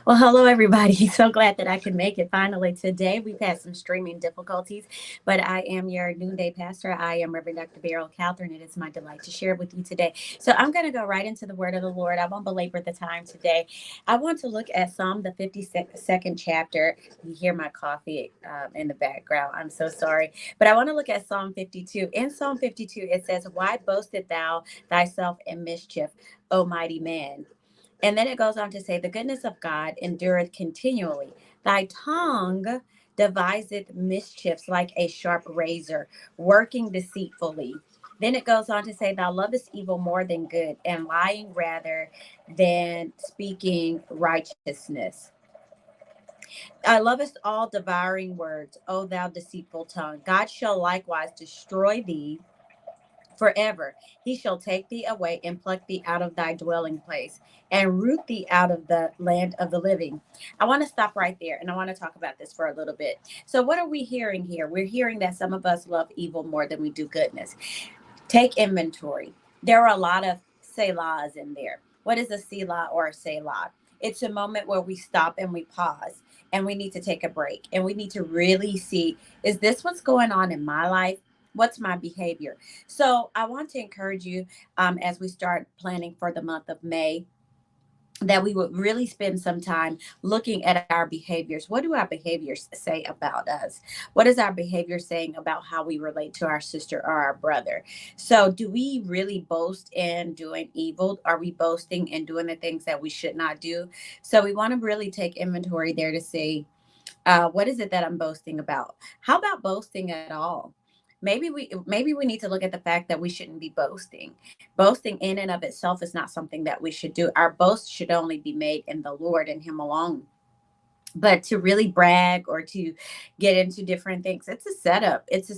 Well, hello, everybody. So glad that I can make it finally today. We've had some streaming difficulties, but I am your noonday pastor. I am Reverend Dr. Beryl Calthorne. It is my delight to share with you today. So I'm going to go right into the word of the Lord. I won't belabor the time today. I want to look at Psalm, the 52nd chapter. You hear my coffee in the background. I'm so sorry. But I want to look at Psalm 52. In Psalm 52, it says, "Why boastest thou thyself in mischief, O mighty man?" And then it goes on to say, "The goodness of God endureth continually. Thy tongue deviseth mischiefs like a sharp razor, working deceitfully." Then it goes on to say, "Thou lovest evil more than good, and lying rather than speaking righteousness. I lovest all devouring words, O thou deceitful tongue. God shall likewise destroy thee forever. He shall take thee away and pluck thee out of thy dwelling place and root thee out of the land of the living." I want to stop right there and I want to talk about this for a little bit. So, what are we hearing here? We're hearing that some of us love evil more than we do goodness. Take inventory. There are a lot of selahs in there. What is a selah or a selah? It's a moment where we stop and we pause and we need to take a break and we need to really see, is this what's going on in my life? What's my behavior? So I want to encourage you, as we start planning for the month of May, that we would really spend some time looking at our behaviors. What do our behaviors say about us? What is our behavior saying about how we relate to our sister or our brother? So, do we really boast in doing evil? Are we boasting in doing the things that we should not do? So, we want to really take inventory there to see, what is it that I'm boasting about? How about boasting at all? Maybe we need to look at the fact that we shouldn't be boasting. Boasting in and of itself is not something that we should do. Our boast should only be made in the Lord and Him alone. But to really brag or to get into different things, it's a setup. It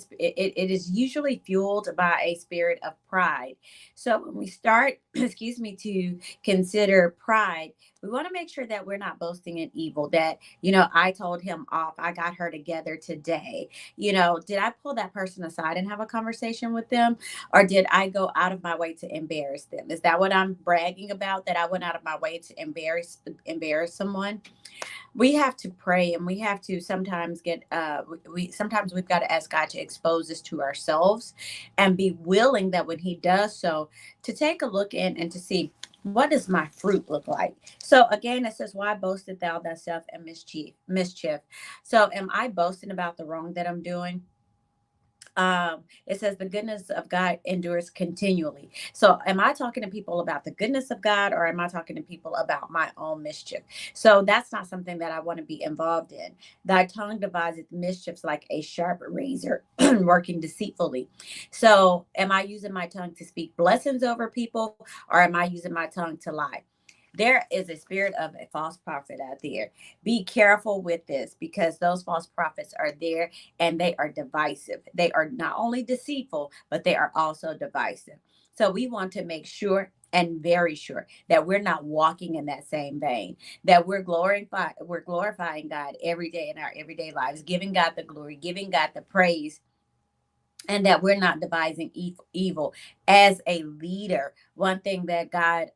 is usually fueled by a spirit of pride. So when we start excuse me, to consider pride, we want to make sure that we're not boasting in evil, that, I told him off, I got her together today. Did I pull that person aside and have a conversation with them, or did I go out of my way to embarrass them? Is that what I'm bragging about, that I went out of my way to embarrass someone? We have to pray, and we have to sometimes get we sometimes we've got to ask God to expose this to ourselves and be willing that when He does so, to take a look in and to see, what does my fruit look like? So again, it says, "Why boastest thou thyself in mischief?" So am I boasting about the wrong that I'm doing? It says, "The goodness of God endures continually." So am I talking to people about the goodness of God, or am I talking to people about my own mischief? So that's not something that I want to be involved in. "Thy tongue deviseth mischiefs like a sharp razor, working deceitfully." So am I using my tongue to speak blessings over people, or am I using my tongue to lie? There is a spirit of a false prophet out there. Be careful with this, because those false prophets are there and they are divisive. They are not only deceitful, but they are also divisive. So we want to make sure and very sure that we're not walking in that same vein, that we're glorifying God every day in our everyday lives, giving God the glory, giving God the praise, and that we're not devising evil as a leader. One thing that God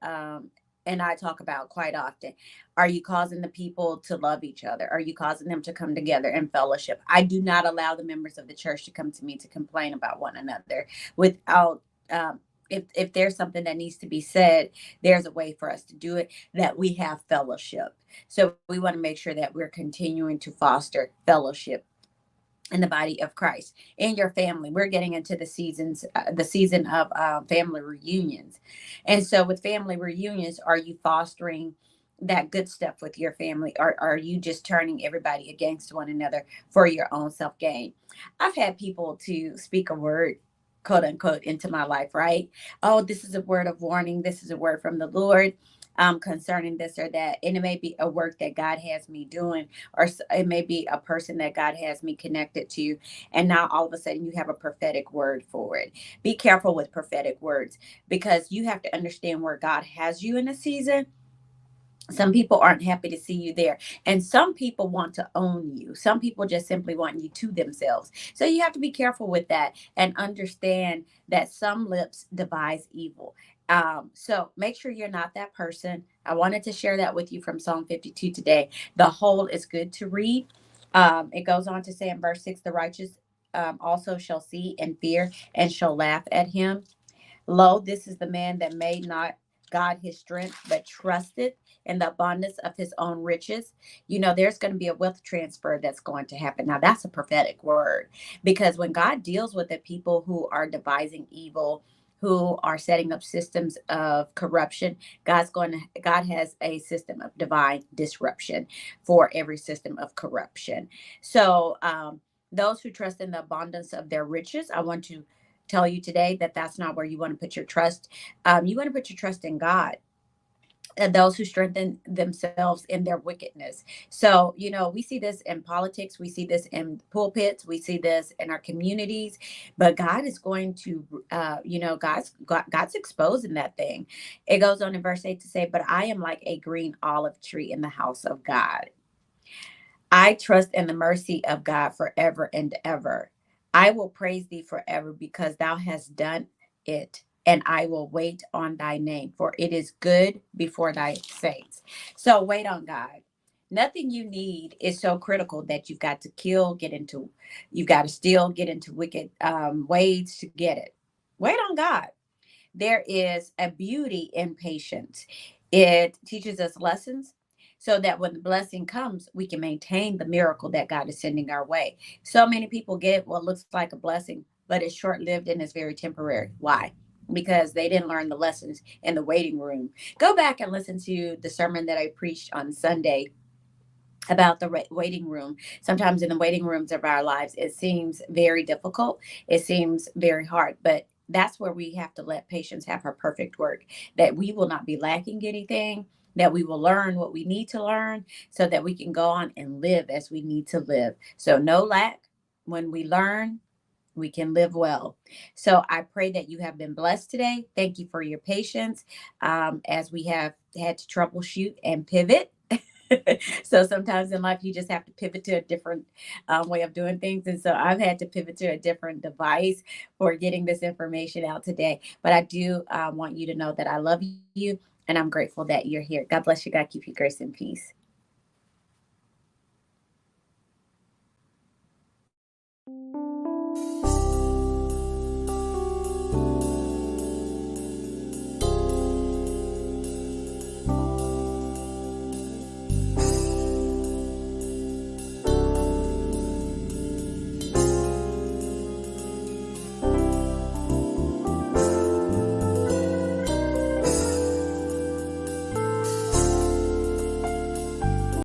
and I talk about quite often: are you causing the people to love each other? Are you causing them to come together in fellowship? I do not allow the members of the church to come to me to complain about one another without. If there's something that needs to be said, there's a way for us to do it, that we have fellowship. So we want to make sure that we're continuing to foster fellowship in the body of Christ, in your family. We're getting into the season of family reunions. And so with family reunions, are you fostering that good stuff with your family, or are you just turning everybody against one another for your own self gain? I've had people to speak a word, quote unquote, into my life, right? "Oh, this is a word of warning. This is a word from the Lord, concerning this or that." And it may be a work that God has me doing, or it may be a person that God has me connected to. And now all of a sudden you have a prophetic word for it. Be careful with prophetic words, because you have to understand where God has you in a season. Some people aren't happy to see you there. And some people want to own you. Some people just simply want you to themselves. So you have to be careful with that and understand that some lips devise evil. So make sure you're not that person. I wanted to share that with you from Psalm 52 today. The whole is good to read. It goes on to say in verse 6, the righteous also shall see and fear and shall laugh at him. Lo, this is the man that made not God his strength, but trusted in the abundance of his own riches. You know, there's going to be a wealth transfer that's going to happen. Now, that's a prophetic word, because when God deals with the people who are devising evil, who are setting up systems of corruption, God has a system of divine disruption for every system of corruption. So, those who trust in the abundance of their riches, I want to tell you today that that's not where you want to put your trust. You want to put your trust in God, and those who strengthen themselves in their wickedness. So, you know, we see this in politics, we see this in pulpits, we see this in our communities, but God is going to, God's exposing that thing. It goes on in verse 8 to say, but I am like a green olive tree in the house of God. I trust in the mercy of God forever and ever. I will praise thee forever because thou hast done it, and I will wait on thy name, for it is good before thy saints. So wait on God. Nothing you need is so critical that you've got to kill, you've got to steal, get into wicked ways to get it. Wait on God. There is a beauty in patience. It teaches us lessons so that when the blessing comes, we can maintain the miracle that God is sending our way. So many people get what looks like a blessing, but it's short lived and it's very temporary. Why? Because they didn't learn the lessons in the waiting room. Go back and listen to the sermon that I preached on Sunday about the waiting room. Sometimes in the waiting rooms of our lives, it seems very difficult. It seems very hard, but that's where we have to let patience have her perfect work, that we will not be lacking anything, that we will learn what we need to learn so that we can go on and live as we need to live. So, no lack. When we learn, we can live well. So I pray that you have been blessed today. Thank you for your patience as we have had to troubleshoot and pivot. So sometimes in life, you just have to pivot to a different way of doing things. And so I've had to pivot to a different device for getting this information out today. But I do want you to know that I love you and I'm grateful that you're here. God bless you. God keep you grace and peace.